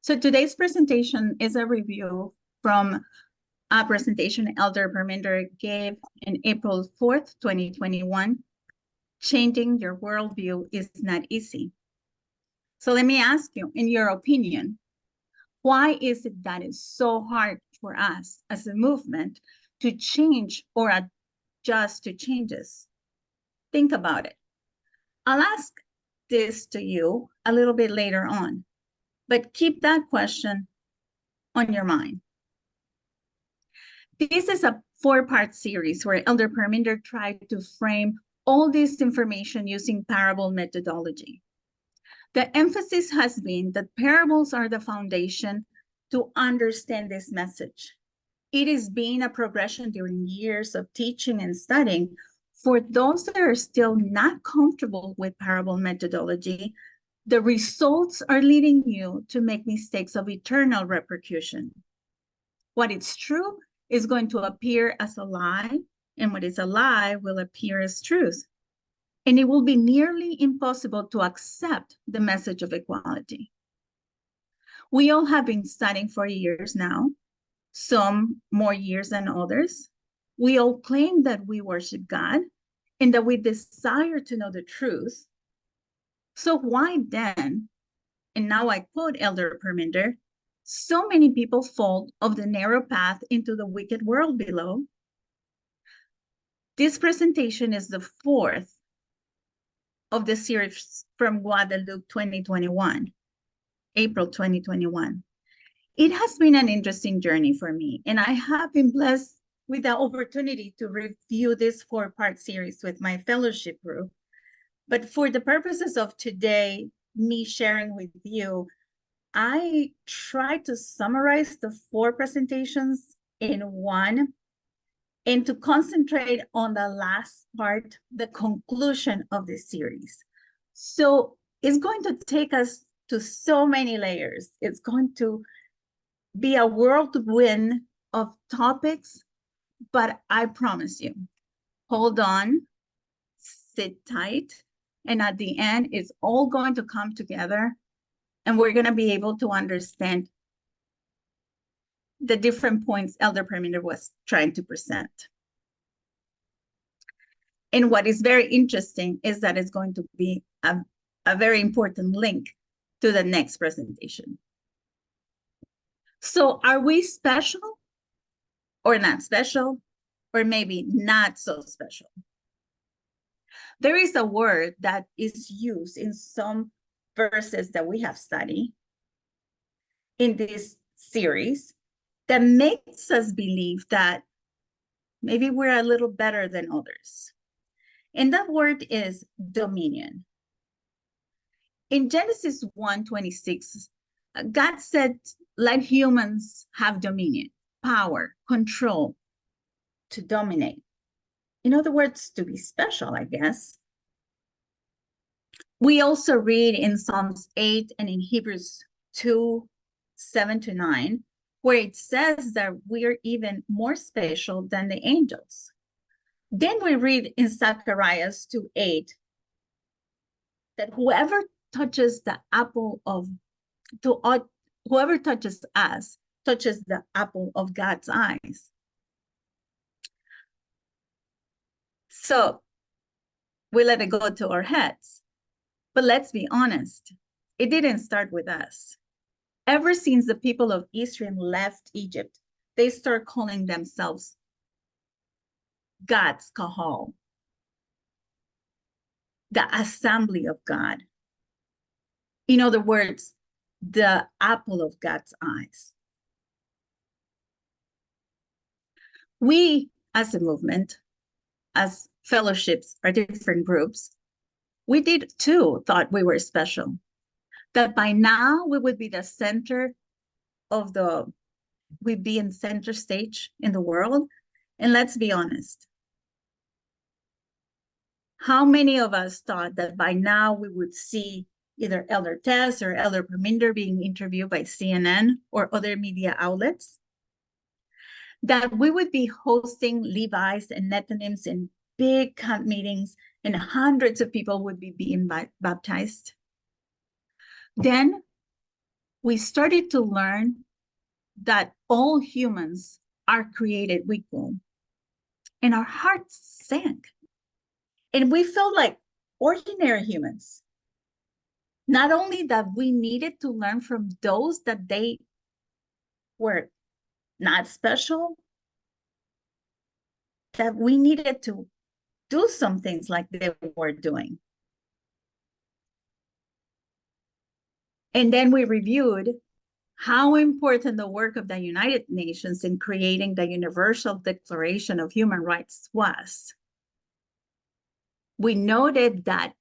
So today's presentation is a review from a presentation Elder Perminder gave in April 4th, 2021. Changing your worldview is not easy. So let me ask you, in your opinion, why is it that it's so hard for us as a movement to change or adjust to changes? Think about it. I'll ask this to you a little bit later on, but keep that question on your mind. This is a 4-part series where Elder Perminder tried to frame all this information using parable methodology. The emphasis has been that parables are the foundation to understand this message. It has been a progression during years of teaching and studying. For those that are still not comfortable with parable methodology, the results are leading you to make mistakes of eternal repercussion. What is true is going to appear as a lie, and what is a lie will appear as truth. And it will be nearly impossible to accept the message of equality. We all have been studying for years now, some more years than others. We all claim that we worship God and that we desire to know the truth. So why then, and now I quote Elder Perminder, so many people fall off the narrow path into the wicked world below? This presentation is the 4th of the series from Guadalupe 2021, April 2021. It has been an interesting journey for me, and I have been blessed with the opportunity to review this 4-part series with my fellowship group. But for the purposes of today, me sharing with you, I tried to summarize the 4 presentations in one and to concentrate on the last part, the conclusion of this series. So it's going to take us to so many layers. It's going to be a whirlwind of topics, but I promise you, hold on, sit tight, and at the end, it's all going to come together, and we're going to be able to understand the different points Elder Perminder was trying to present. And what is very interesting is that it's going to be a very important link to the next presentation. So are we special or not special, or maybe not so special? There is a word that is used in some verses that we have studied in this series that makes us believe that maybe we're a little better than others. And that word is dominion. In Genesis 1:26, God said, let humans have dominion, power, control, to dominate. In other words, to be special, I guess. We also read in Psalms 8 and in Hebrews 2:7-9, where it says that we're even more special than the angels. Then we read in Zechariah 2:8 that whoever touches the apple of, whoever touches us, touches the apple of God's eyes. So we let it go to our heads. But let's be honest, it didn't start with us. Ever since the people of Israel left Egypt, they start calling themselves God's Kahal, the assembly of God. In other words, the apple of God's eyes. We, as a movement, as fellowships, or different groups, we did too thought we were special, that by now we would be the center of we'd be in center stage in the world. And let's be honest, how many of us thought that by now we would see either Elder Tess or Elder Perminder being interviewed by CNN or other media outlets? That we would be hosting Levi's and Nethinims in big camp meetings and hundreds of people would be being baptized? Then we started to learn that all humans are created equal, and our hearts sank. And we felt like ordinary humans. Not only that we needed to learn from those that they were not special, that we needed to do some things like they were doing. And then we reviewed how important the work of the United Nations in creating the Universal Declaration of Human Rights was. We noted that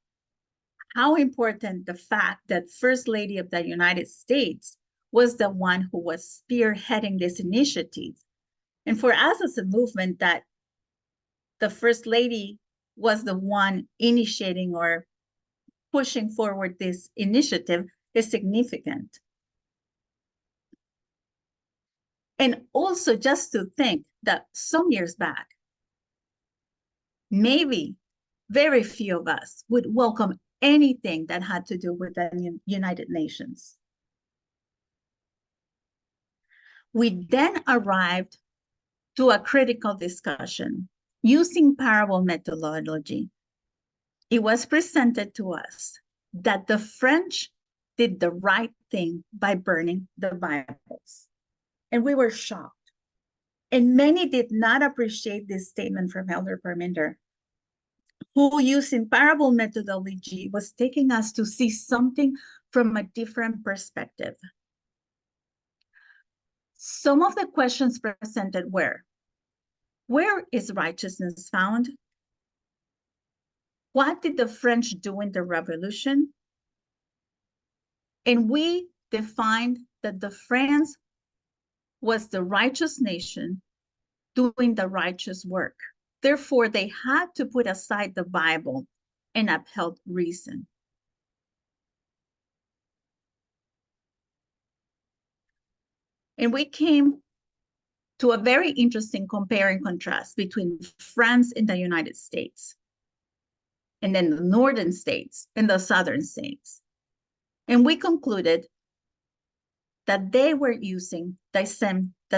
how important the fact that First Lady of the United States was the one who was spearheading this initiative. And for us as a movement, that the First Lady was the one initiating or pushing forward this initiative is significant. And also just to think that some years back, maybe very few of us would welcome anything that had to do with the United Nations. We then arrived to a critical discussion using parable methodology. It was presented to us that the French did the right thing by burning the Bibles. And we were shocked. And many did not appreciate this statement from Elder Parminder, who using parable methodology was taking us to see something from a different perspective. Some of the questions presented were, where is righteousness found? What did the French do in the revolution? And we defined that the France was the righteous nation doing the righteous work. Therefore, they had to put aside the Bible and upheld reason. And we came to a very interesting compare and contrast between France and the United States, and then the northern states and the southern states. And we concluded that they were using the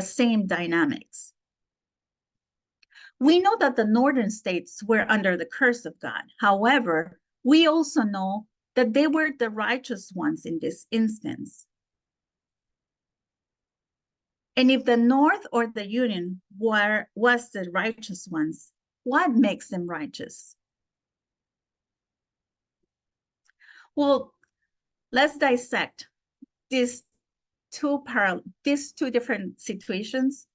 same dynamics. We know that the northern states were under the curse of God. However, we also know that they were the righteous ones in this instance. And if the North or the Union was the righteous ones, what makes them righteous? Well, let's dissect these two different situations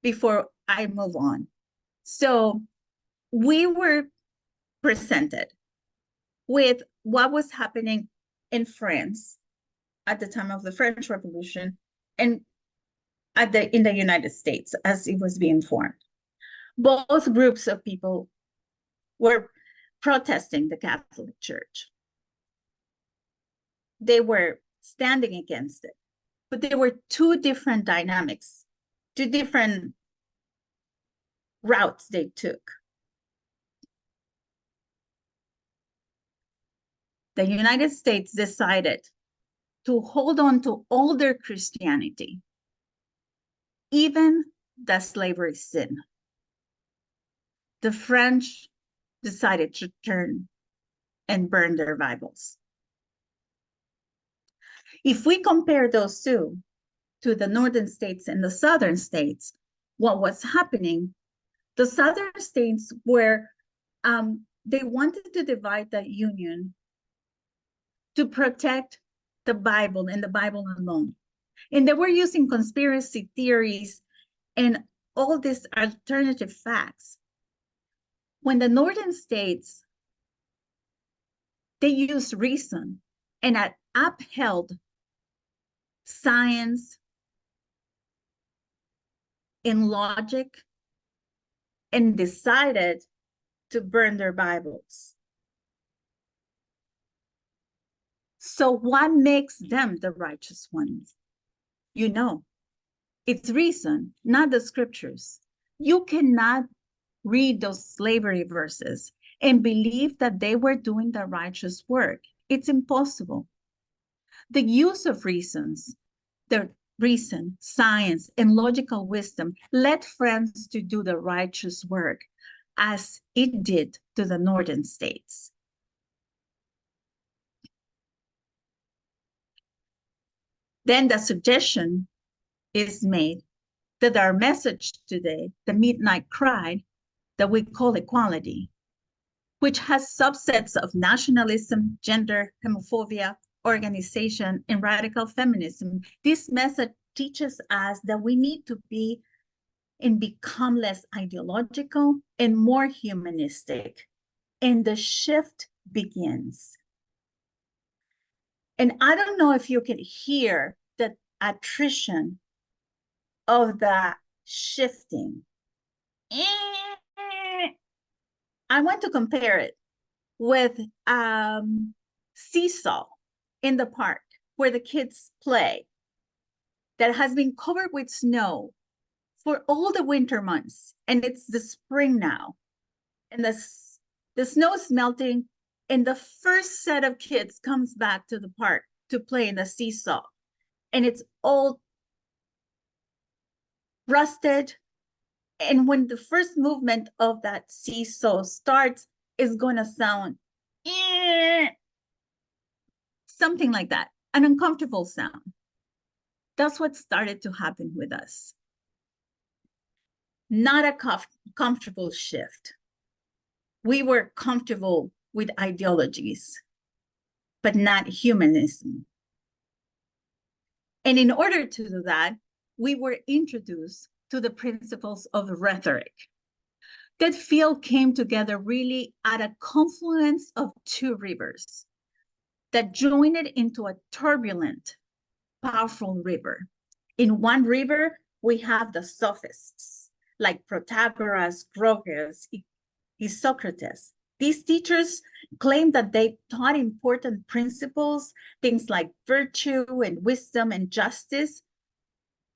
before I move on. So we were presented with what was happening in France at the time of the French Revolution and in the United States as it was being formed. Both groups of people were protesting the Catholic Church. They were standing against it, but there were two different dynamics, two different routes they took. The United States decided to hold on to all their Christianity, even the slavery sin. The French decided to turn and burn their Bibles. If we compare those two to the northern states and the southern states, what was happening, the southern states were, they wanted to divide the Union to protect the Bible and the Bible alone. And they were using conspiracy theories and all these alternative facts. When the northern states, they used reason and upheld science and logic and decided to burn their Bibles. So what makes them the righteous ones? You know, it's reason, not the scriptures. You cannot read those slavery verses and believe that they were doing the righteous work. It's impossible. The use of reasons The reason, science, and logical wisdom led France to do the righteous work, as it did to the northern states. Then the suggestion is made that our message today, the midnight cry, that we call equality, which has subsets of nationalism, gender, homophobia, organization, and radical feminism, this message teaches us that we need to be and become less ideological and more humanistic. And the shift begins. And I don't know if you can hear the attrition of the shifting. I want to compare it with seesaw in the park where the kids play that has been covered with snow for all the winter months, and it's the spring now, and the snow is melting, and the first set of kids comes back to the park to play in the seesaw, and it's all rusted. And when the first movement of that seesaw starts, it's going to sound something like that, an uncomfortable sound. That's what started to happen with us. Not a comfortable shift. We were comfortable with ideologies, but not humanism. And in order to do that, we were introduced to the principles of rhetoric. That field came together really at a confluence of two rivers that joined it into a turbulent, powerful river. In one river, we have the sophists, like Protagoras, Grotius, Socrates. These teachers claimed that they taught important principles, things like virtue and wisdom and justice.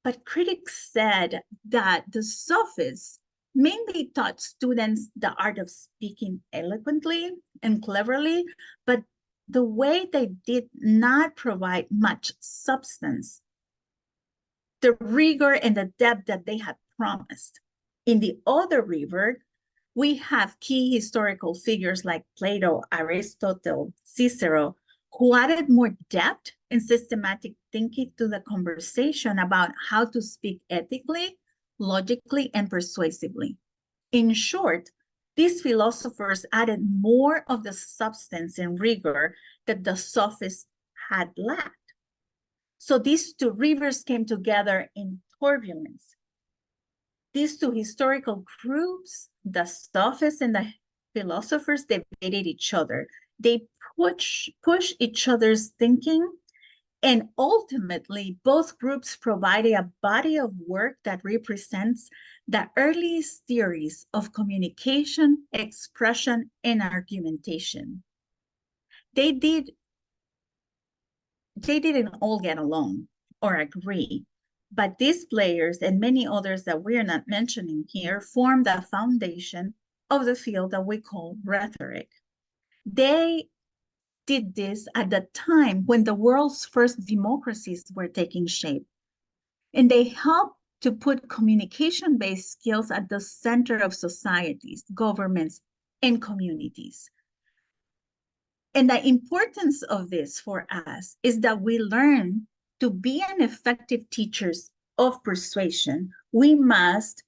But critics said that the sophists mainly taught students the art of speaking eloquently and cleverly, but the way they did not provide much substance, the rigor and the depth that they had promised. In the other river, we have key historical figures like Plato, Aristotle, Cicero, who added more depth and systematic thinking to the conversation about how to speak ethically, logically, and persuasively. In short, these philosophers added more of the substance and rigor that the sophists had lacked. So these two rivers came together in turbulence. These two historical groups, the sophists and the philosophers, debated each other. They push each other's thinking, and ultimately, both groups provided a body of work that represents the earliest theories of communication, expression, and argumentation. They didn't all get along or agree, but these players and many others that we're not mentioning here form the foundation of the field that we call rhetoric. They did this at the time when the world's first democracies were taking shape, and they helped to put communication-based skills at the center of societies, governments, and communities. And the importance of this for us is that we learn to be an effective teachers of persuasion. We must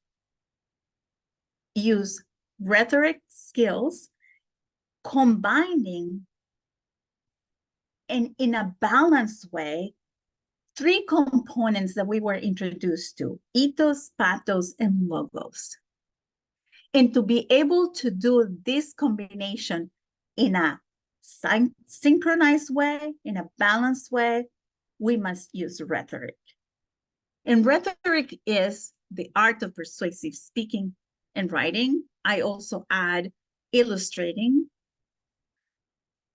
use rhetoric skills, combining and in a balanced way three components that we were introduced to: ethos, pathos, and logos. And to be able to do this combination in a synchronized way, in a balanced way, we must use rhetoric. And rhetoric is the art of persuasive speaking and writing. I also add illustrating.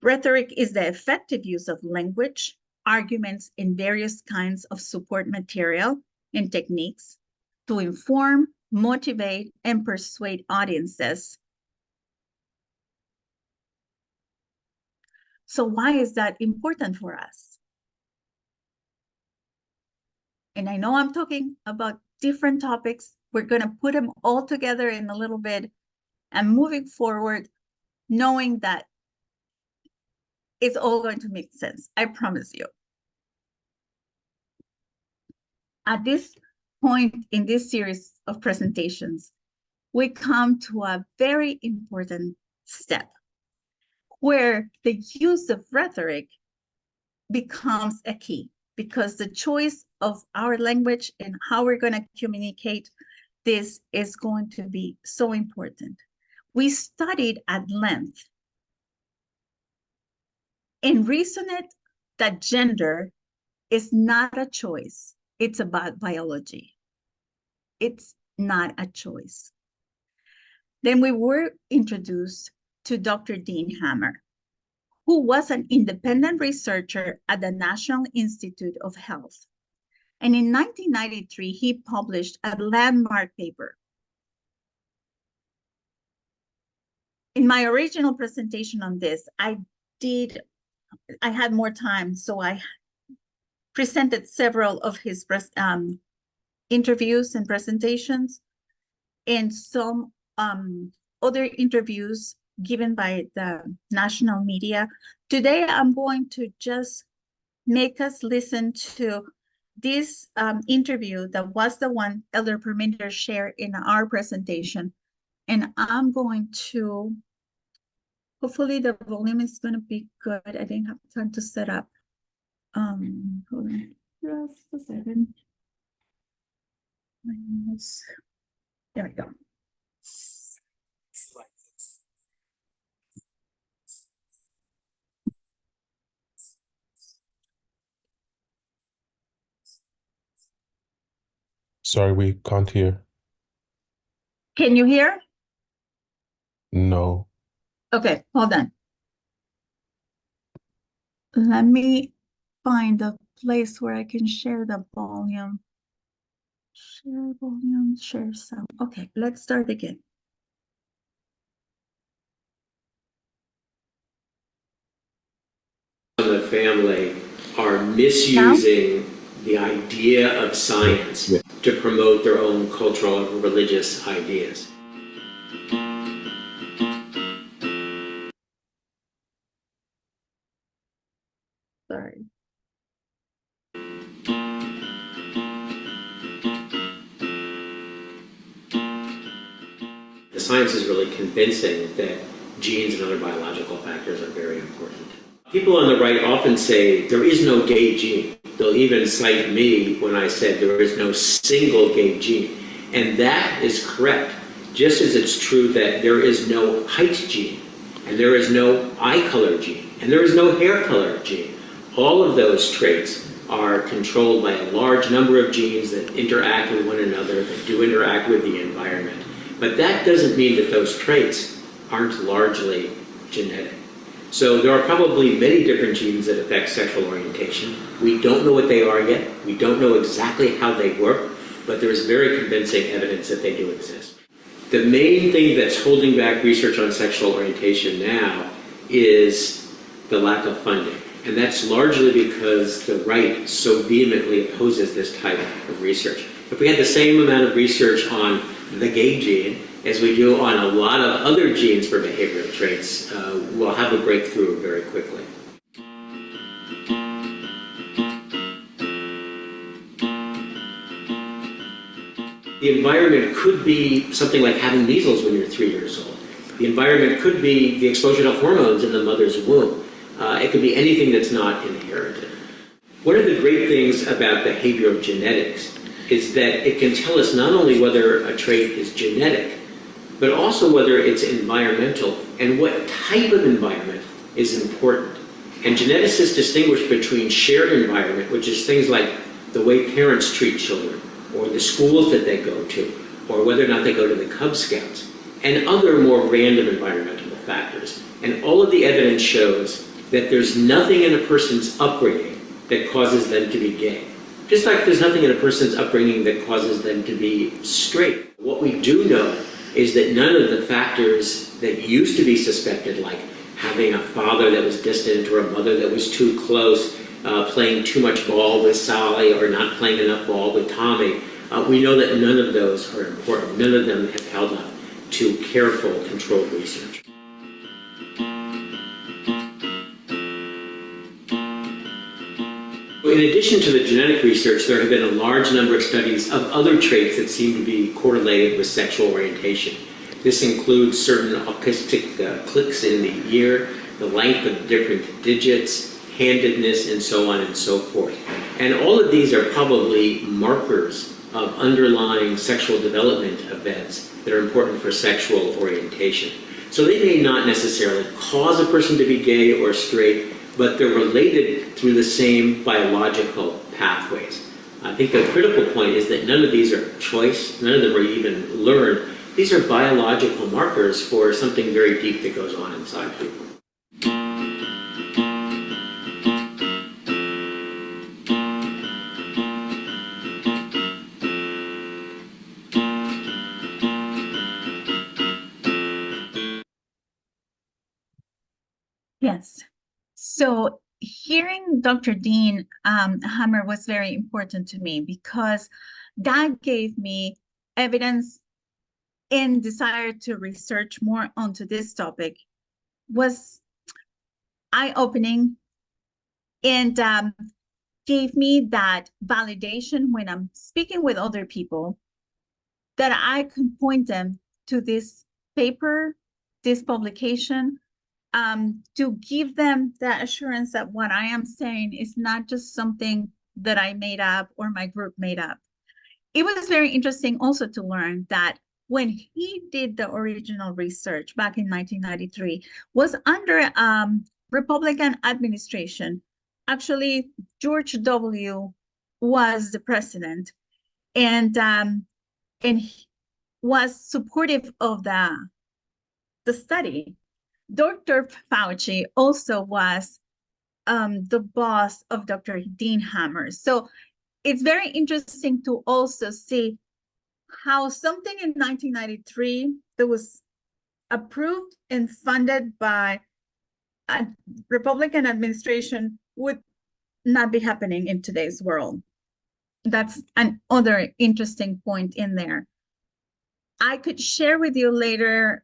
Rhetoric is the effective use of language, arguments, and various kinds of support material and techniques to inform, motivate, and persuade audiences. So why is that important for us? And I know I'm talking about different topics. We're going to put them all together in a little bit and moving forward, knowing that it's all going to make sense. I promise you. At this point in this series of presentations, we come to a very important step where the use of rhetoric becomes a key, because the choice of our language and how we're going to communicate this is going to be so important. We studied at length and reasoned that gender is not a choice. It's about biology. It's not a choice. Then we were introduced to Dr. Dean Hammer, who was an independent researcher at the National Institute of Health. And in 1993, he published a landmark paper. In my original presentation on this, I had more time, so I presented several of his interviews and presentations, and some other interviews given by the national media. Today, I'm going to just make us listen to this interview that was the one Elder Perminder shared in our presentation. And I'm going to, hopefully the volume is going to be good. I didn't have time to set up. Hold on just a second. There we go. Sorry, we can't hear. Can you hear? No. Okay, hold on. Let me find a place where I can share the volume. Share volume, share sound. Okay, let's start again. The family are misusing the idea of science to promote their own cultural and religious ideas. Sorry. The science is really convincing that genes and other biological factors are very important. People on the right often say there is no gay gene. They'll even cite me when I said there is no single gay gene. And that is correct, just as it's true that there is no height gene, and there is no eye color gene, and there is no hair color gene. All of those traits are controlled by a large number of genes that interact with one another, that do interact with the environment. But that doesn't mean that those traits aren't largely genetic. So there are probably many different genes that affect sexual orientation. We don't know what they are yet. We don't know exactly how they work, but there's very convincing evidence that they do exist. The main thing that's holding back research on sexual orientation now is the lack of funding. And that's largely because the right so vehemently opposes this type of research. If we had the same amount of research on the gay gene as we do on a lot of other genes for behavioral traits, we'll have a breakthrough very quickly. The environment could be something like having measles when you're 3 years old. The environment could be the exposure to hormones in the mother's womb. It could be anything that's not inherited. One of the great things about behavioral genetics is that it can tell us not only whether a trait is genetic, but also whether it's environmental and what type of environment is important. And geneticists distinguish between shared environment, which is things like the way parents treat children, or the schools that they go to, or whether or not they go to the Cub Scouts, and other more random environmental factors. And all of the evidence shows that there's nothing in a person's upbringing that causes them to be gay. Just like there's nothing in a person's upbringing that causes them to be straight. What we do know is that none of the factors that used to be suspected, like having a father that was distant or a mother that was too close, playing too much ball with Sally or not playing enough ball with Tommy. We know that none of those are important. None of them have held up to careful, controlled research. In addition to the genetic research, there have been a large number of studies of other traits that seem to be correlated with sexual orientation. This includes certain acoustic clicks in the ear, the length of different digits, handedness, and so on and so forth. And all of these are probably markers of underlying sexual development events that are important for sexual orientation. So they may not necessarily cause a person to be gay or straight, but they're related through the same biological pathways. I think the critical point is that none of these are choice, none of them are even learned. These are biological markers for something very deep that goes on inside people. Yes. So hearing Dr. Dean Hammer was very important to me because that gave me evidence and desire to research more onto this topic. Was eye-opening and gave me that validation when I'm speaking with other people that I can point them to this paper, this publication, to give them the assurance that what I am saying is not just something that I made up or my group made up. It was very interesting also to learn that when he did the original research back in 1993, was under Republican administration. Actually, George W. was the president, and he was supportive of the study. Dr. Fauci also was the boss of Dr. Dean Hammer. So it's very interesting to also see how something in 1993 that was approved and funded by a Republican administration would not be happening in today's world. That's another interesting point in there. I could share with you later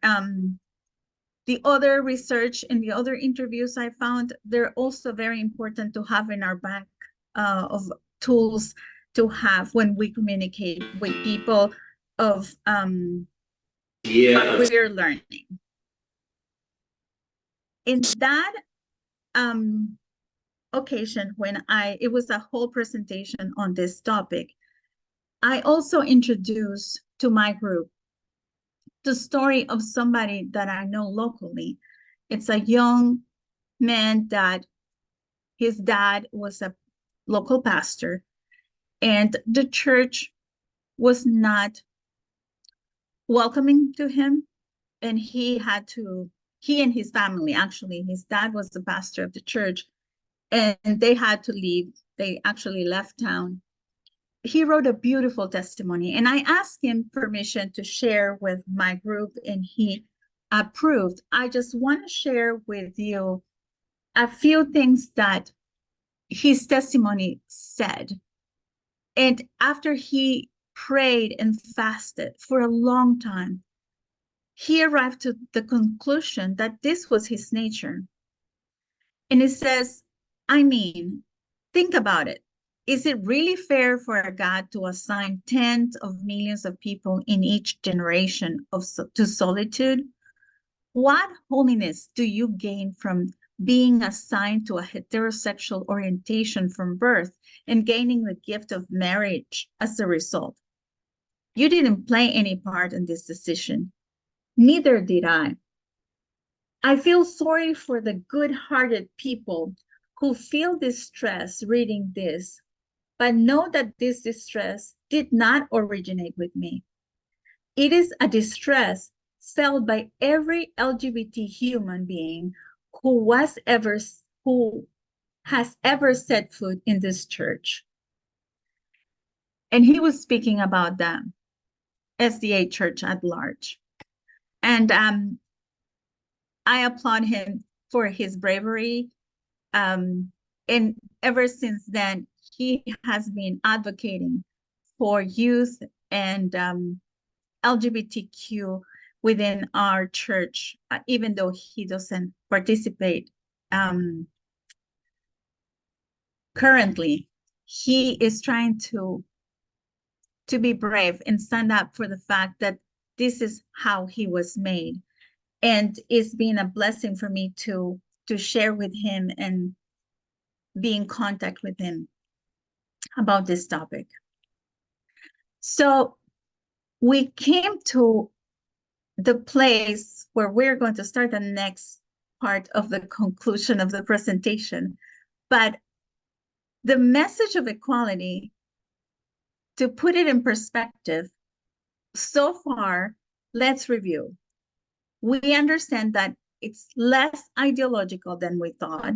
the other research and the other interviews I found. They're also very important to have in our bank of tools to have when we communicate with people of we're learning. In that occasion, when it was a whole presentation on this topic, I also introduced to my group the story of somebody that I know locally. It's a young man that his dad was a local pastor, and the church was not welcoming to him, and he and his family, actually, his dad was the pastor of the church, and they had to leave. They actually left town. He wrote a beautiful testimony, and I asked him permission to share with my group, and he approved. I just want to share with you a few things that his testimony said. And after he prayed and fasted for a long time, he arrived to the conclusion that this was his nature. And it says, I mean, think about it. Is it really fair for a God to assign tens of millions of people in each generation to solitude? What holiness do you gain from being assigned to a heterosexual orientation from birth and gaining the gift of marriage as a result? You didn't play any part in this decision. Neither did I. I feel sorry for the good-hearted people who feel distress reading this, but know that this distress did not originate with me. It is a distress felt by every LGBT human being who has ever set foot in this church. And he was speaking about the SDA church at large. And I applaud him for his bravery. And ever since then, he has been advocating for youth and LGBTQ within our church, even though he doesn't participate currently. He is trying to be brave and stand up for the fact that this is how he was made. And it's been a blessing for me to share with him and be in contact with him about this topic. So we came to the place where we're going to start the next part of the conclusion of the presentation. But the message of equality, to put it in perspective, so far, let's review. We understand that it's less ideological than we thought.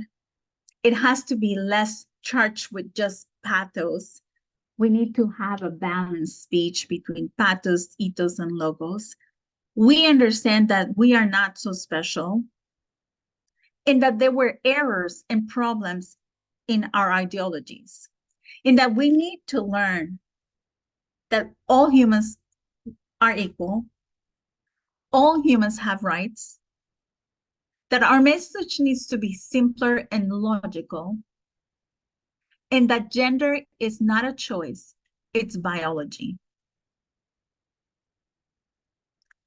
It has to be less charged with just pathos. We need to have a balanced speech between pathos, ethos, and logos. We understand that we are not so special and that there were errors and problems in our ideologies, and that we need to learn that all humans are equal, all humans have rights, that our message needs to be simpler and logical, and that gender is not a choice, it's biology.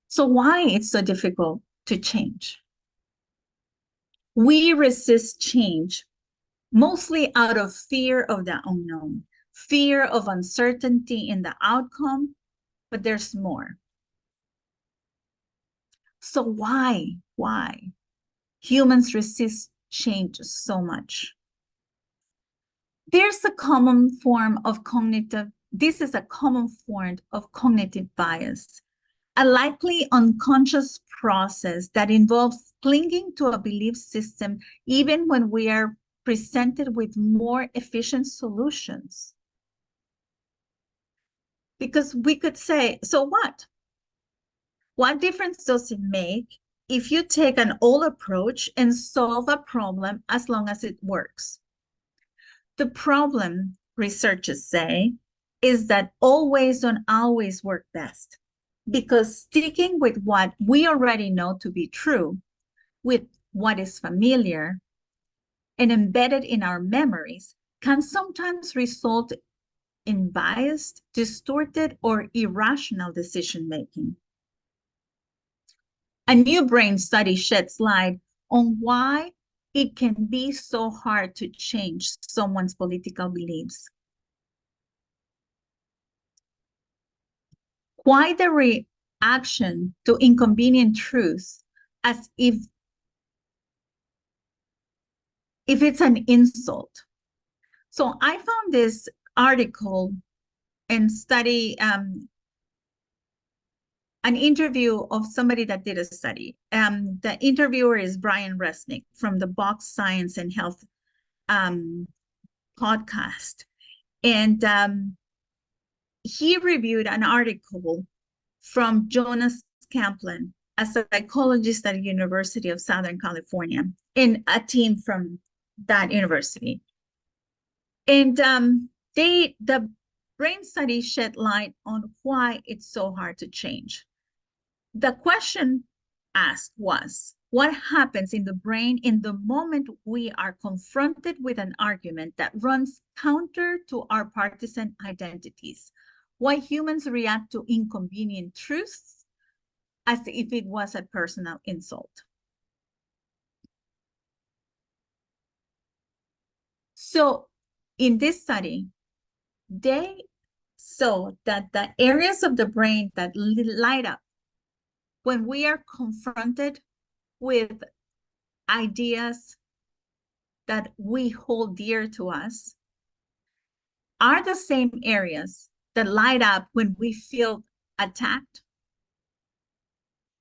So why it's so difficult to change? We resist change mostly out of fear of the unknown, fear of uncertainty in the outcome, but there's more. So why humans resist change so much? There's a common form of this is a common form of cognitive bias, a likely unconscious process that involves clinging to a belief system even when we are presented with more efficient solutions. Because we could say, so what? What difference does it make if you take an old approach and solve a problem as long as it works? The problem, researchers say, is that old ways don't always work best, because sticking with what we already know to be true, with what is familiar and embedded in our memories, can sometimes result in biased, distorted, or irrational decision-making. A new brain study sheds light on why it can be so hard to change someone's political beliefs. Why the reaction to inconvenient truths as if it's an insult. So I found this article and study, an interview of somebody that did a study. The interviewer is Brian Resnick from the Box Science and Health podcast. And he reviewed an article from Jonas Kaplan, a psychologist at the University of Southern California, and a team from that university. And the brain study shed light on why it's so hard to change. The question asked was, what happens in the brain in the moment we are confronted with an argument that runs counter to our partisan identities? Why humans react to inconvenient truths as if it was a personal insult. So in this study, they saw that the areas of the brain that light up when we are confronted with ideas that we hold dear to us are the same areas that light up when we feel attacked,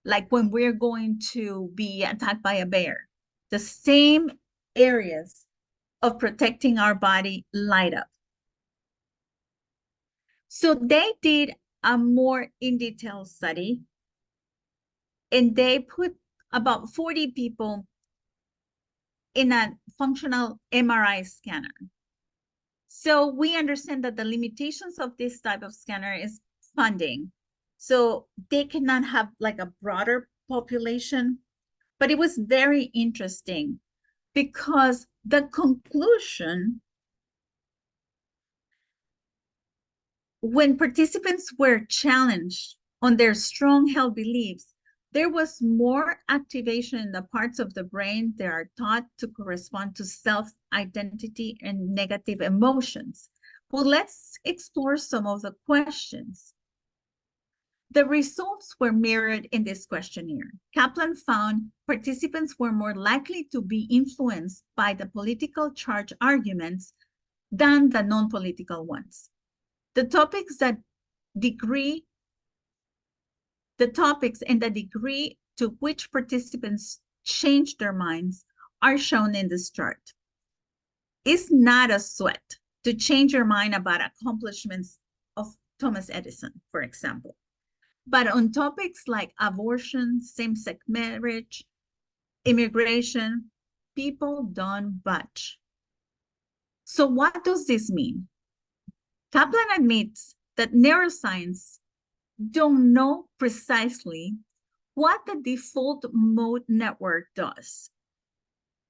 like when we're going to be attacked by a bear. The same areas of protecting our body light up. So they did a more in-detail study, and they put about 40 people in a functional MRI scanner. So we understand that the limitations of this type of scanner is funding. So they cannot have like a broader population, but it was very interesting because the conclusion, when participants were challenged on their strong held beliefs, there was more activation in the parts of the brain that are thought to correspond to self-identity and negative emotions. Well, let's explore some of the questions. The results were mirrored in this questionnaire. Kaplan found participants were more likely to be influenced by the political charge arguments than the non-political ones. The topics and the degree to which participants changed their minds are shown in this chart. It's not a sweat to change your mind about accomplishments of Thomas Edison, for example. But on topics like abortion, same-sex marriage, immigration, people don't budge. So what does this mean? Kaplan admits that neuroscience don't know precisely what the default mode network does.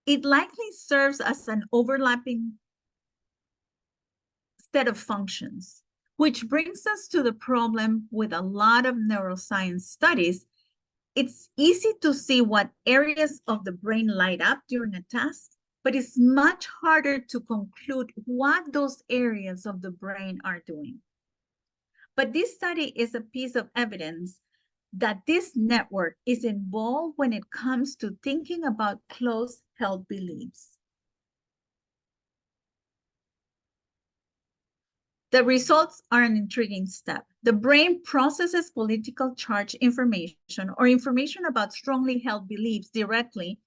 It likely serves as an overlapping set of functions, which brings us to the problem with a lot of neuroscience studies. It's easy to see what areas of the brain light up during a task, but it's much harder to conclude what those areas of the brain are doing. But this study is a piece of evidence that this network is involved when it comes to thinking about close-held beliefs. The results are an intriguing step. The brain processes political charge information or information about strongly held beliefs directly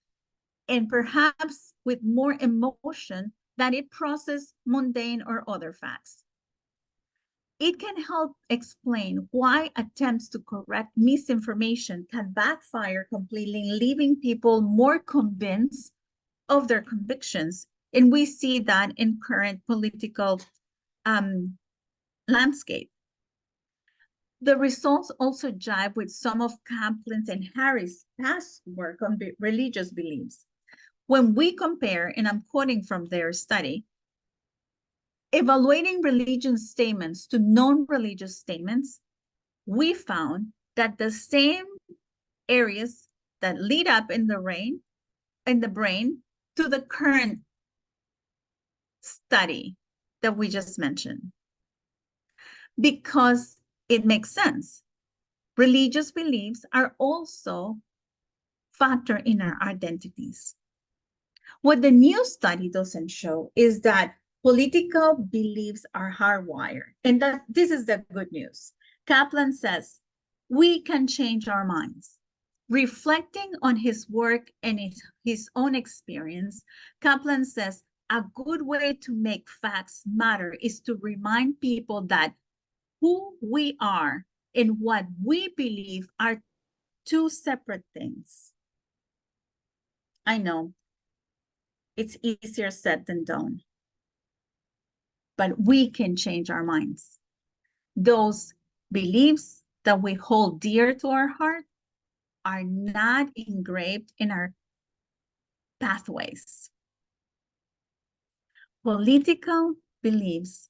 and perhaps with more emotion than it processes mundane or other facts. It can help explain why attempts to correct misinformation can backfire completely, leaving people more convinced of their convictions. And we see that in current political landscape. The results also jibe with some of Kaplan's and Harry's past work on religious beliefs. When we compare, and I'm quoting from their study, evaluating religious statements to non-religious statements, we found that the same areas that lead up in the brain to the current study that we just mentioned. Because it makes sense. Religious beliefs are also factor in our identities. What the new study doesn't show is that political beliefs are hardwired. And that this is the good news. Kaplan says, we can change our minds. Reflecting on his work and his own experience, Kaplan says, a good way to make facts matter is to remind people that who we are and what we believe are two separate things. I know it's easier said than done, but we can change our minds. Those beliefs that we hold dear to our heart are not engraved in our pathways. Political beliefs,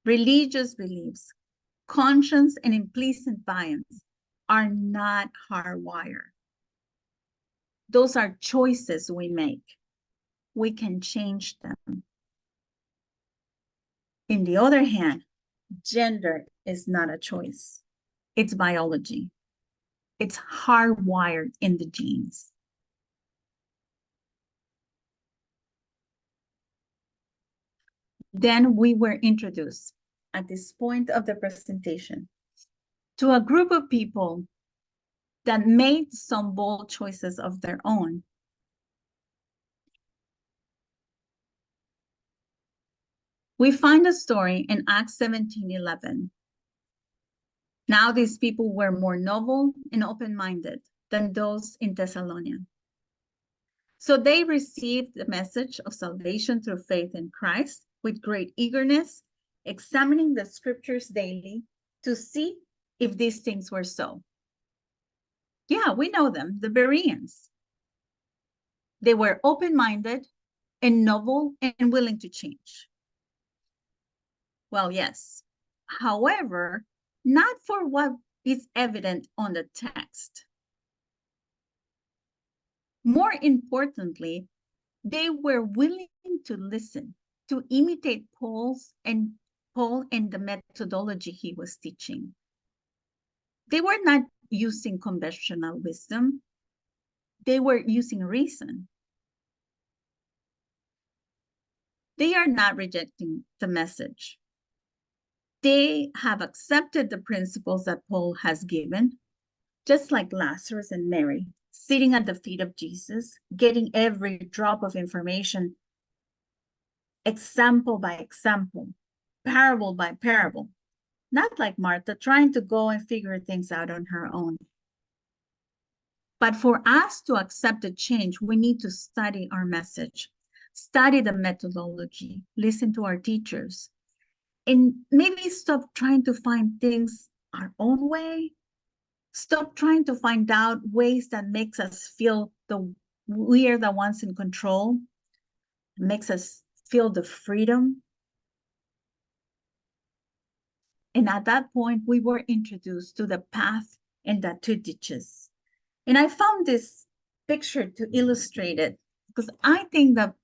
religious beliefs, conscience, and implicit bias are not hardwired. Those are choices we make. We can change them. On the other hand, gender is not a choice. It's biology. It's hardwired in the genes. Then we were introduced at this point of the presentation to a group of people that made some bold choices of their own. We find a story in Acts 17:11. Now these people were more noble and open-minded than those in Thessalonica. So they received the message of salvation through faith in Christ with great eagerness, examining the scriptures daily to see if these things were so. Yeah, we know them, the Bereans. They were open-minded and noble and willing to change. Well, yes. However, not for what is evident on the text. More importantly, they were willing to listen, to imitate Paul and the methodology he was teaching. They were not using conventional wisdom. They were using reason. They are not rejecting the message. They have accepted the principles that Paul has given, just like Lazarus and Mary, sitting at the feet of Jesus, getting every drop of information, example by example, parable by parable, not like Martha trying to go and figure things out on her own. But for us to accept the change, we need to study our message, study the methodology, listen to our teachers, and maybe stop trying to find things our own way. Stop trying to find out ways that makes us feel we are the ones in control, makes us feel the freedom. And at that point, we were introduced to the path and the two ditches. And I found this picture to illustrate it because I think that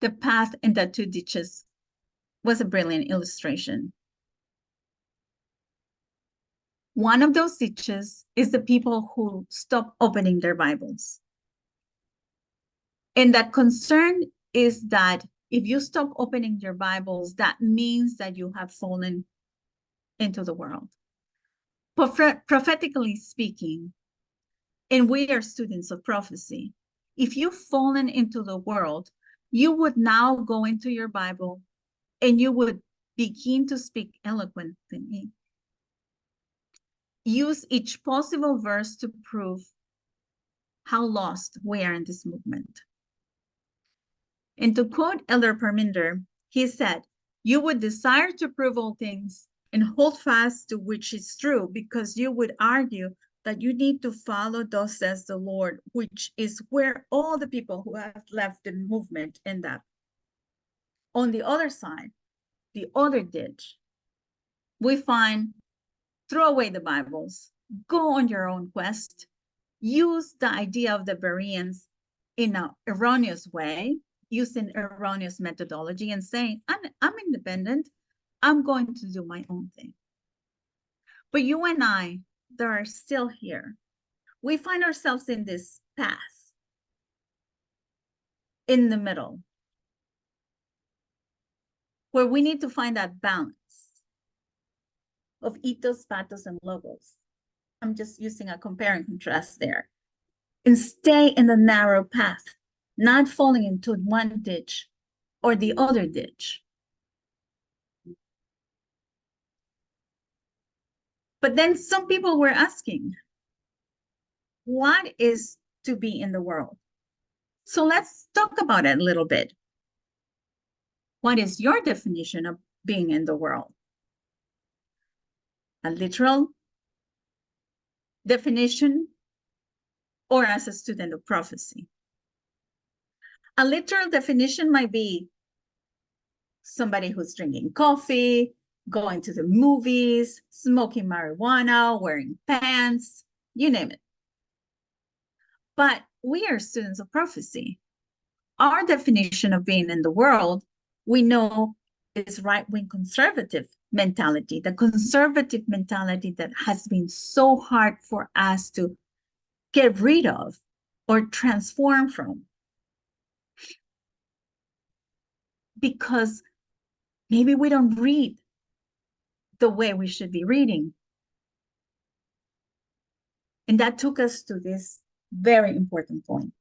the path and the two ditches was a brilliant illustration. One of those ditches is the people who stop opening their Bibles. And that concern is that if you stop opening your Bibles, that means that you have fallen into the world. Prophetically speaking, and we are students of prophecy, if you've fallen into the world, you would now go into your Bible and you would begin to speak eloquently. Use each possible verse to prove how lost we are in this movement. And to quote Elder Parminder, he said, "You would desire to prove all things and hold fast to which is true, because you would argue that you need to follow thus says the Lord, which is where all the people who have left the movement end up. On the other side, the other ditch, we find throw away the Bibles, go on your own quest, use the idea of the Bereans in an erroneous way, using erroneous methodology and saying, I'm independent, I'm going to do my own thing. But you and I, that are still here, we find ourselves in this path, in the middle, where we need to find that balance of ethos, pathos, and logos. I'm just using a compare and contrast there. And stay in the narrow path, not falling into one ditch or the other ditch. But then some people were asking, what is to be in the world? So let's talk about it a little bit. What is your definition of being in the world? A literal definition, or as a student of prophecy? A literal definition might be somebody who's drinking coffee, going to the movies, smoking marijuana, wearing pants, you name it. But we are students of prophecy. Our definition of being in the world, we know, is right-wing conservative mentality, the conservative mentality that has been so hard for us to get rid of or transform from. Because maybe we don't read the way we should be reading. And that took us to this very important point.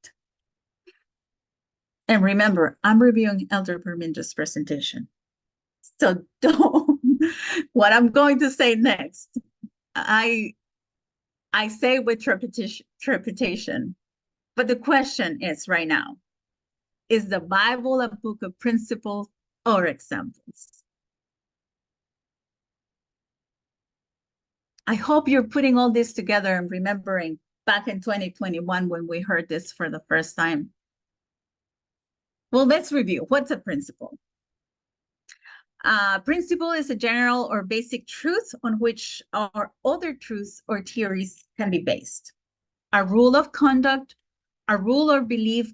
And remember, I'm reviewing Elder Parminder's presentation. So don't, what I'm going to say next, I say with trepidation, But the question is right now, is the Bible a book of principles or examples? I hope you're putting all this together and remembering back in 2021 when we heard this for the first time. Well, let's review. What's a principle? Principle is a general or basic truth on which our other truths or theories can be based. A rule of conduct, a rule or belief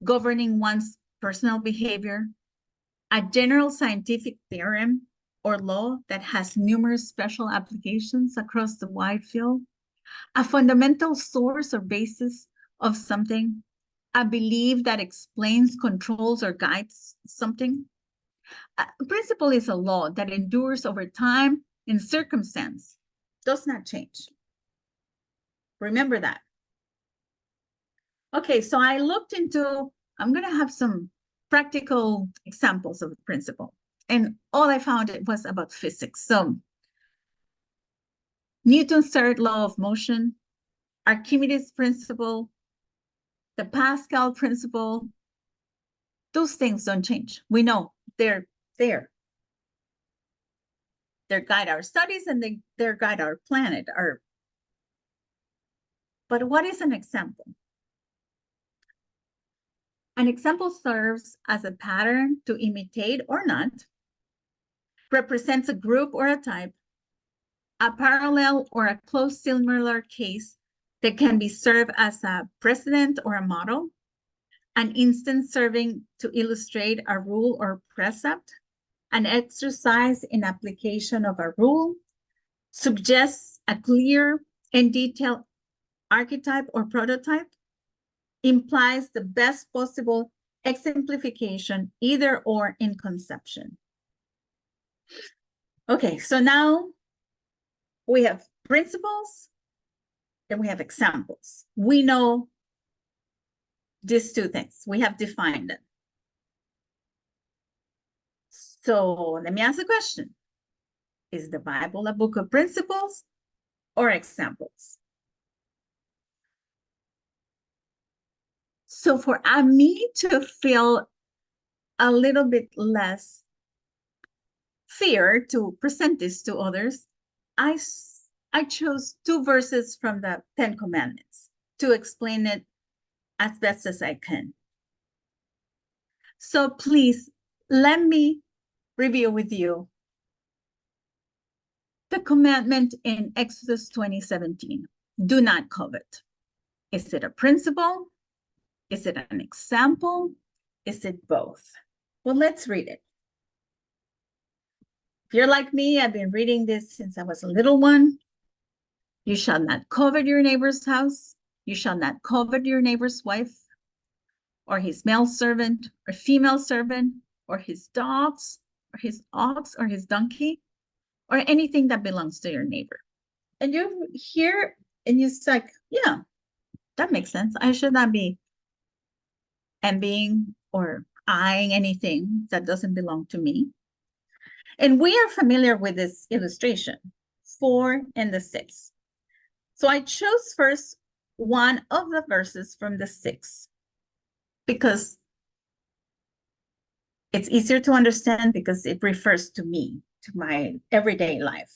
governing one's personal behavior, a general scientific theorem or law that has numerous special applications across the wide field, a fundamental source or basis of something, a belief that explains, controls, or guides something. A principle is a law that endures over time and circumstance, does not change. Remember that. Okay, so I looked into, I'm going to have some practical examples of the principle. And all I found it was about physics. So Newton's third law of motion, Archimedes' principle, the Pascal principle, those things don't change. We know they're there. They guide our studies and they guide our planet. But what is an example? An example serves as a pattern to imitate or not, represents a group or a type, a parallel or a close similar case that can be served as a precedent or a model, an instance serving to illustrate a rule or precept, an exercise in application of a rule, suggests a clear and detailed archetype or prototype, implies the best possible exemplification, either or in conception. Okay, so now we have principles and we have examples. We know these two things. We have defined them. So let me ask a question. Is the Bible a book of principles or examples? So for me to feel a little bit less fear to present this to others, I chose 2 verses from the 10 Commandments to explain it as best as I can. So please let me review with you the commandment in Exodus 20:17. Do not covet. Is it a principle? Is it an example? Is it both? Well, let's read it. If you're like me, I've been reading this since I was a little one. You shall not covet your neighbor's house. You shall not covet your neighbor's wife, or his male servant, or female servant, or his dogs, or his ox, or his donkey, or anything that belongs to your neighbor. And you hear, and you're like, yeah, that makes sense. I should not be envying or eyeing anything that doesn't belong to me. And we are familiar with this illustration, 4 and the 6. So I chose first one of the verses from the 6 because it's easier to understand because it refers to me, to my everyday life.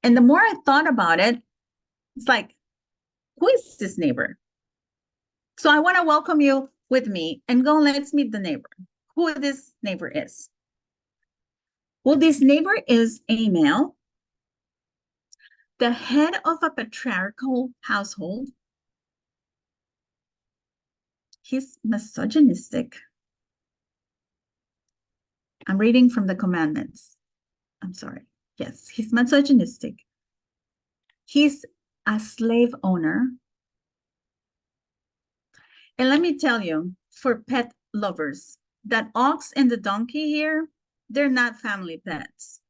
And the more I thought about it, it's like, who is this neighbor? So I want to welcome you with me and go, let's meet the neighbor. Who this neighbor is. Well, this neighbor is a male, the head of a patriarchal household. He's misogynistic. I'm reading from the commandments. I'm sorry. Yes, he's misogynistic. He's a slave owner. And let me tell you, for pet lovers, that ox and the donkey here, they're not family pets.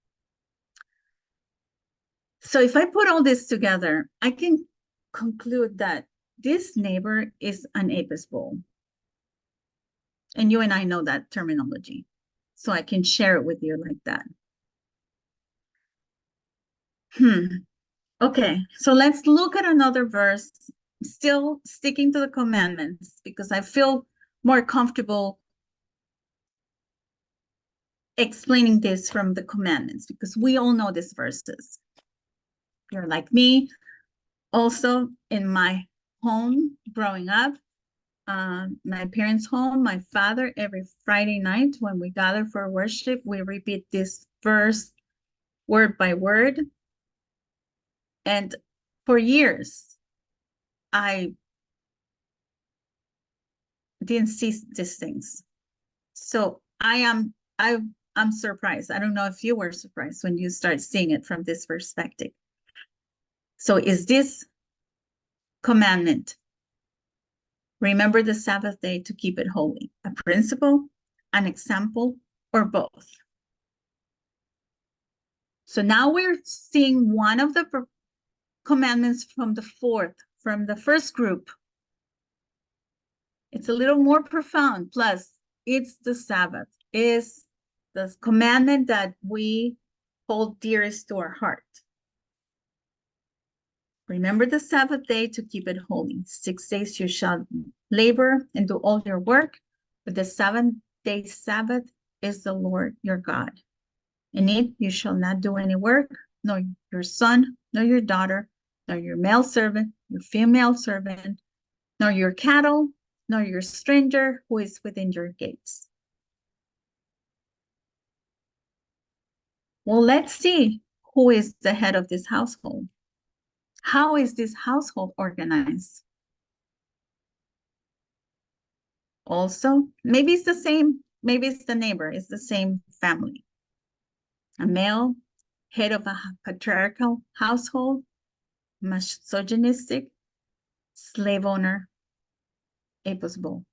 So if I put all this together, I can conclude that this neighbor is an apis bull. And you and I know that terminology. So I can share it with you like that. Okay, so let's look at another verse, still sticking to the commandments, because I feel more comfortable explaining this from the commandments, because we all know these verses. You're like me, also in my home growing up, my parents' home, my father, every Friday night when we gather for worship, we repeat this verse word by word. And for years, I didn't see these things. So I'm surprised. I don't know if you were surprised when you start seeing it from this perspective. So is this commandment, remember the Sabbath day to keep it holy, a principle, an example, or both? So now we're seeing one of the commandments from the first group. It's a little more profound. Plus, it's the Sabbath, is the commandment that we hold dearest to our heart. Remember the Sabbath day to keep it holy. 6 days you shall labor and do all your work, but the 7th-day Sabbath is the Lord your God. In it you shall not do any work, nor your son, nor your daughter, nor your male servant, your female servant, nor your cattle, nor your stranger who is within your gates. Well, let's see who is the head of this household. How is this household organized? Also, maybe it's the same, maybe it's the neighbor, it's the same family. A male, head of a patriarchal household, misogynistic, slave owner, Apis bull.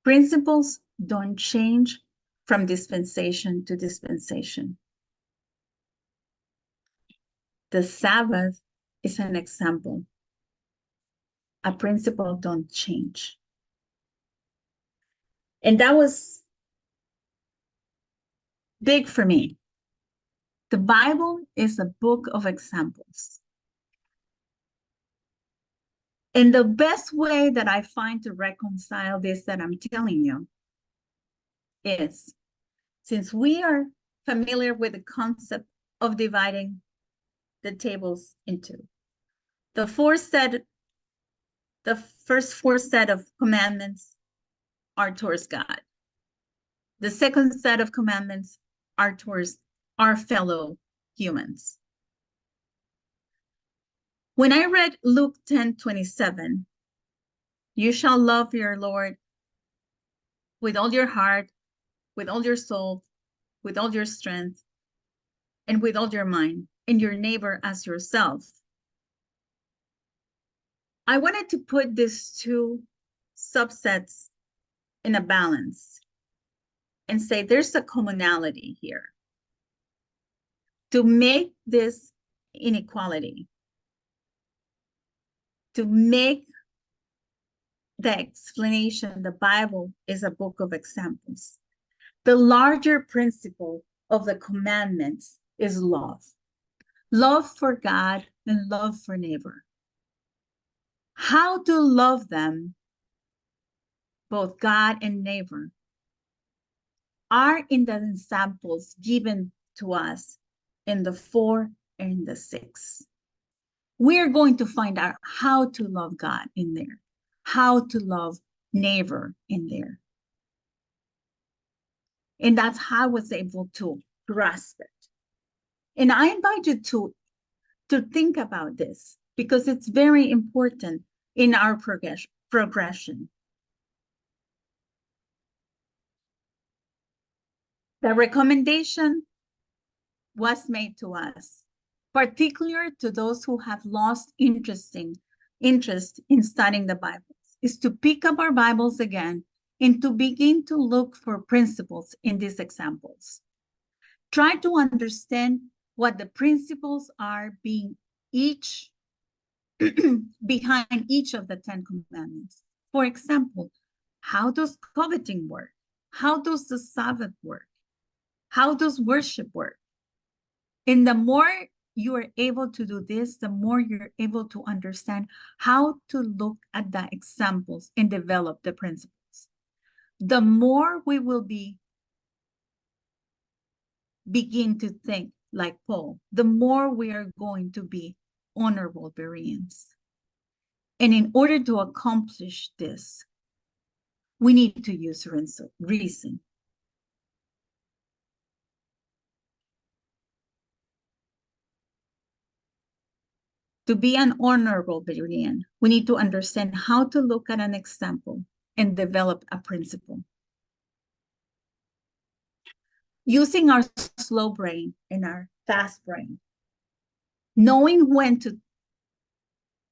Principles don't change from dispensation to dispensation. The Sabbath is an example. A principle don't change. And that was big for me. The Bible is a book of examples. And the best way that I find to reconcile this that I'm telling you is, since we are familiar with the concept of dividing the tables into the first four set of commandments are towards God. The second set of commandments are towards our fellow humans. When I read Luke 10:27, you shall love your Lord with all your heart, with all your soul, with all your strength, and with all your mind, and your neighbor as yourself. I wanted to put these two subsets in a balance and say there's a commonality here. To make this inequality, to make the explanation, the Bible is a book of examples. The larger principle of the commandments is love. Love for God and love for neighbor. How to love them, both God and neighbor, are in the examples given to us in the 4 and the 6. We're going to find out how to love God in there, how to love neighbor in there. And that's how I was able to grasp it. And I invite you to think about this because it's very important in our progression. The recommendation was made to us, particularly to those who have lost interest in studying the Bible, is to pick up our Bibles again and to begin to look for principles in these examples. Try to understand what the principles are being behind each of the 10 commandments. For example, How does coveting work? How does the Sabbath work? How does worship work? And the more you are able to do this, the more you're able to understand how to look at the examples and develop the principles. The more we will begin to think like Paul, the more we are going to be honorable Bereans. And in order to accomplish this, we need to use reason. To be an honorable Berean, we need to understand how to look at an example and develop a principle. Using our slow brain and our fast brain, knowing when to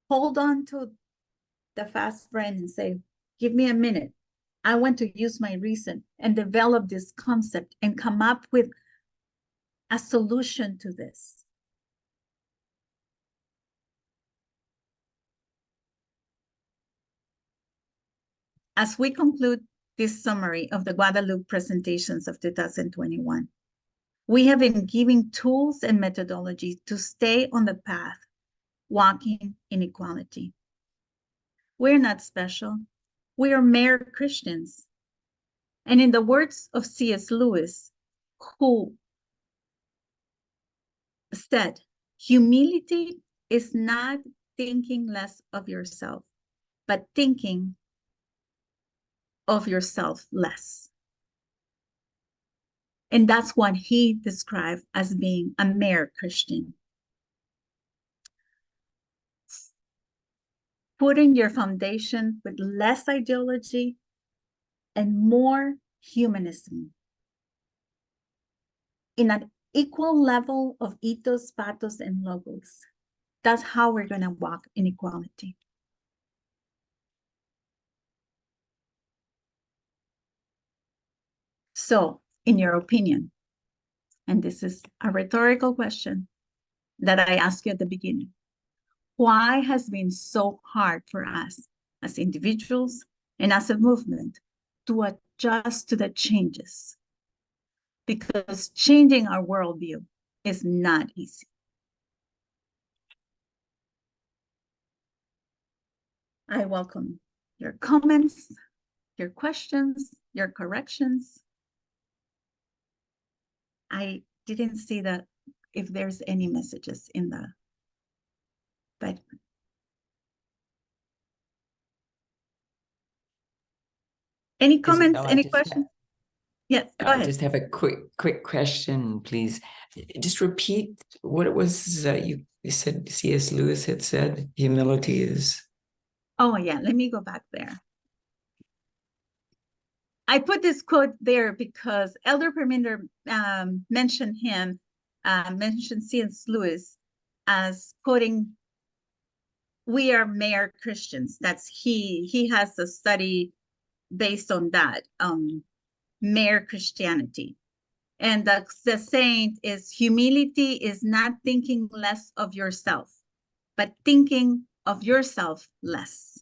hold on to the fast brain and say, give me a minute. I want to use my reason and develop this concept and come up with a solution to this. As we conclude this summary of the Guadalupe presentations of 2021, we have been giving tools and methodologies to stay on the path, walking in equality. We're not special. We are mere Christians. And in the words of C.S. Lewis, who said, humility is not thinking less of yourself, but thinking of yourself less. And that's what he described as being a mere Christian. Putting your foundation with less ideology and more humanism in an equal level of ethos, pathos, and logos. That's how we're going to walk in equality. So, in your opinion, and this is a rhetorical question that I asked you at the beginning, why has it been so hard for us as individuals and as a movement to adjust to the changes? Because changing our worldview is not easy. I welcome your comments, your questions, your corrections. I didn't see that if there's any messages in the, but any comments, Isabel, any questions? Yes, go ahead. I just have a quick question, please. Just repeat what it was you said C.S. Lewis had said, humility is. Oh yeah, let me go back there. I put this quote there because Elder Perminder mentioned him, mentioned C.S. Lewis as quoting, we are mere Christians. That's he has a study based on that, mere Christianity. And the saying is, humility is not thinking less of yourself, but thinking of yourself less.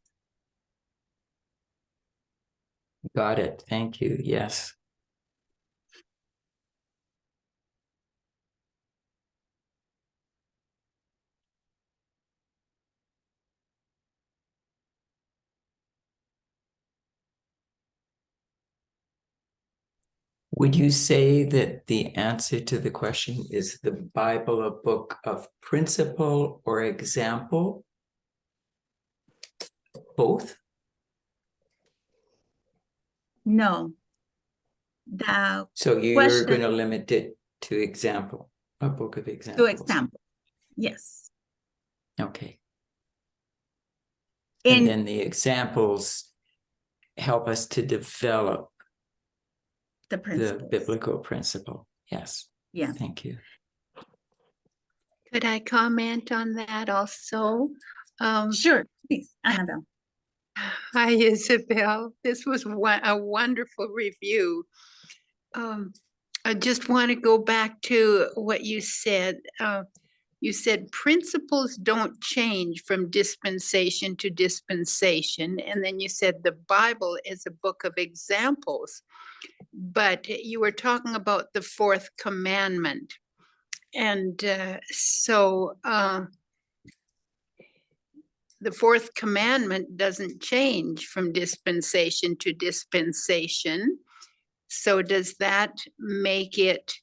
Got it. Thank you. Yes. Would you say that the answer to the question is the Bible a book of principle or example? Both? No. So you're question going to limit it to example, a book of to examples. example. Yes. Okay. And And then the examples help us to develop the biblical principle. Yes. Yeah. Thank you. Could I comment on that also? Sure, please, Annabelle. Hi, Isabel. This was a wonderful review. I just want to go back to what you said. you said principles don't change from dispensation to dispensation. And then you said the Bible is a book of examples. But you were talking about the fourth commandment. And the fourth commandment doesn't change from dispensation to dispensation. So does that make it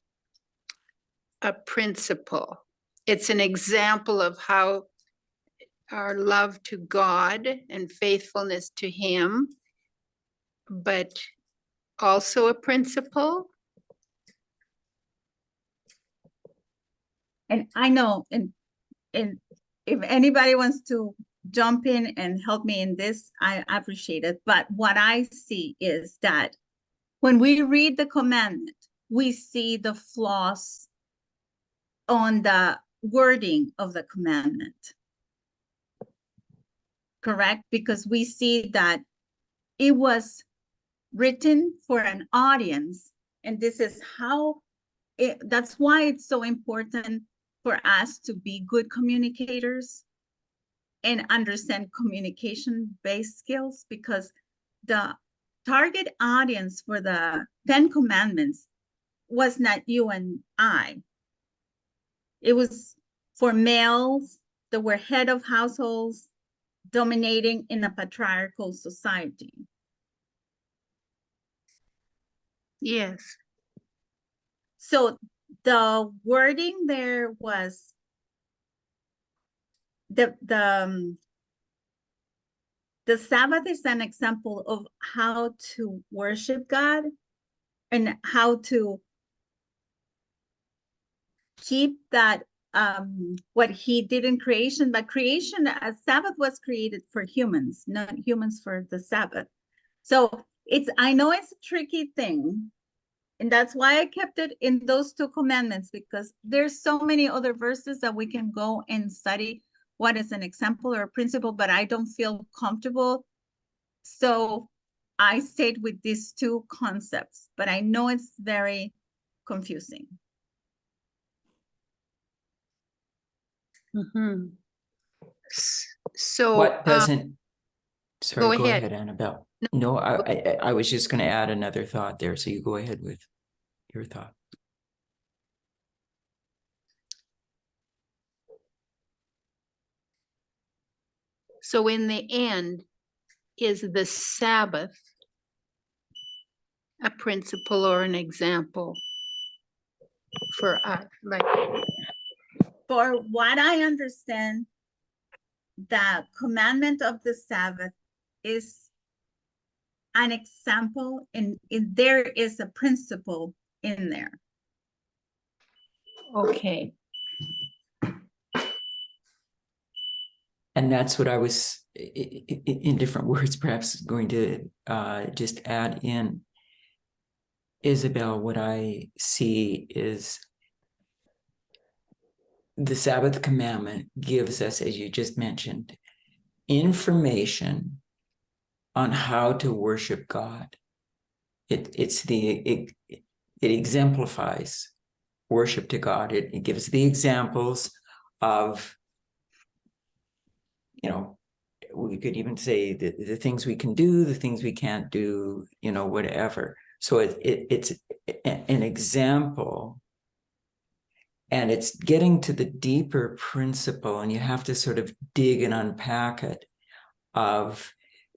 a principle? It's an example of how our love to God and faithfulness to Him, but also a principle? And I know, and if anybody wants to jump in and help me in this, I appreciate it. But what I see is that when we read the commandment, we see the flaws on the wording of the commandment. Correct? Because we see that it was written for an audience, and this is how that's why it's so important for us to be good communicators and understand communication-based skills, because the target audience for the 10 Commandments was not you and I. It was for males that were head of households dominating in a patriarchal society. Yes. So the wording there was the Sabbath is an example of how to worship God and how to keep that what He did in creation. But creation, a Sabbath was created for humans, not humans for the Sabbath. So I know it's a tricky thing, and that's why I kept it in those 2 commandments, because there's so many other verses that we can go and study what is an example or a principle, but I don't feel comfortable. So I stayed with these 2 concepts, but I know it's very confusing. Mhm. So What doesn't, sorry, go go ahead. ahead, Annabelle. No, I was just going to add another thought there. So you go ahead with your thought. So in the end, is the Sabbath a principle or an example for us? Like, For what I understand, the commandment of the Sabbath is an example, and there is a principle in there. okay. And that's what I was, in different words, perhaps going to just add in. Isabel, what I see is the Sabbath commandment gives us, as you just mentioned, information on how to worship God. It exemplifies worship to God. It gives the examples of, we could even say the things we can do, the things we can't do, whatever. So it's an example, and it's getting to the deeper principle, and you have to sort of dig and unpack it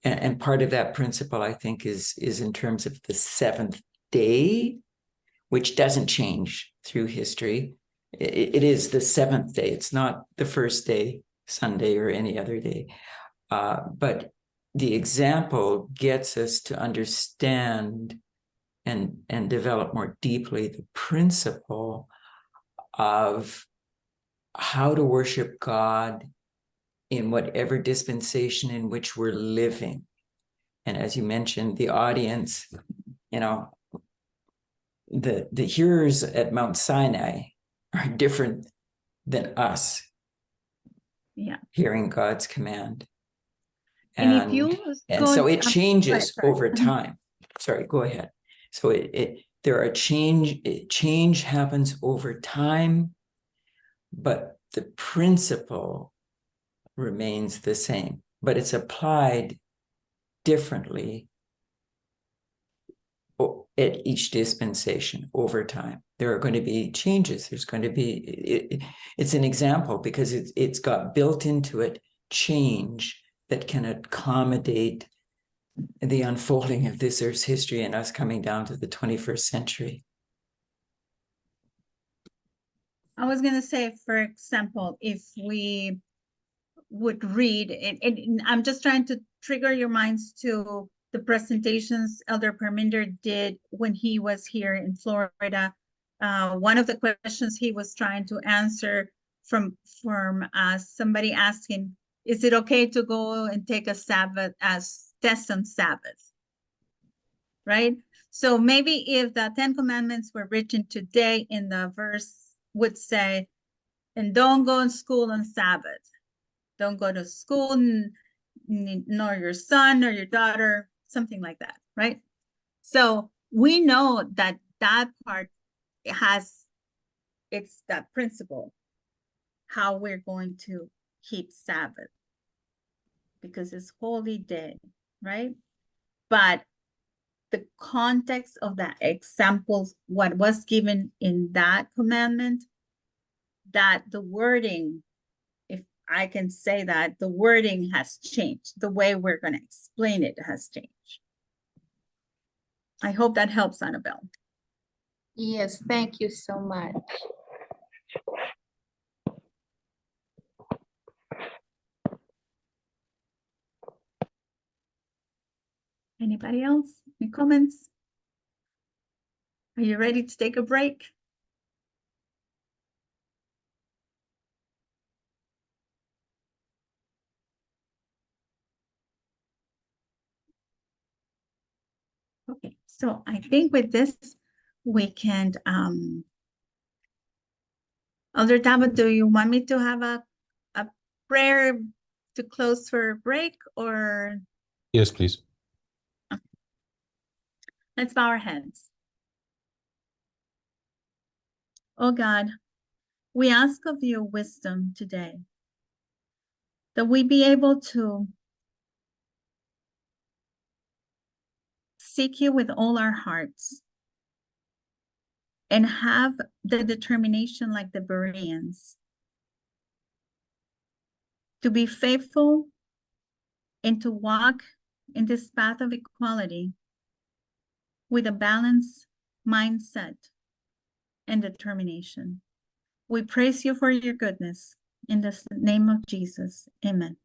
and part of that principle, I think, is in terms of the seventh day, which doesn't change through history. It is the seventh day. It's not the first day, Sunday, or any other day. But the example gets us to understand and develop more deeply the principle of how to worship God in whatever dispensation in which we're living. And as you mentioned, the audience, the hearers at Mount Sinai are different than us. Yeah. Hearing God's command. And if you so it changes over time. Sorry, go ahead. So change happens over time, but the principle remains the same, but it's applied differently at each dispensation over time. There are going to be changes. There's going to be, it's an example because it's got built into it change that can accommodate the unfolding of this Earth's history and us coming down to the 21st century. I was going to say, for example, if we would read, and I'm just trying to trigger your minds to the presentations Elder Parminder did when he was here in Florida. One of the questions he was trying to answer from somebody asking, is it okay to go and take a Sabbath as test on Sabbath? Right? So maybe if the 10 Commandments were written today in the verse would say, and don't go to school on Sabbath. Don't go to school, nor your son or your daughter, something like that, right? So we know that that part it's that principle, how we're going to keep Sabbath, because it's holy day, right? But the context of that examples, what was given in that commandment, that the wording, if I can say that, the wording has changed. The way we're going to explain it has changed. I hope that helps, Annabelle. Yes, thank you so much. Anybody else? Any comments? Are you ready to take a break? Okay, so I think with this, we can, Elder Dava, do you want me to have a prayer to close for a break, or? Yes, please. Let's bow our heads. Oh God, we ask of you wisdom today, that we be able to seek you with all our hearts and have the determination like the Bereans to be faithful and to walk in this path of equality with a balanced mindset and determination. We praise you for your goodness. In the name of Jesus, amen.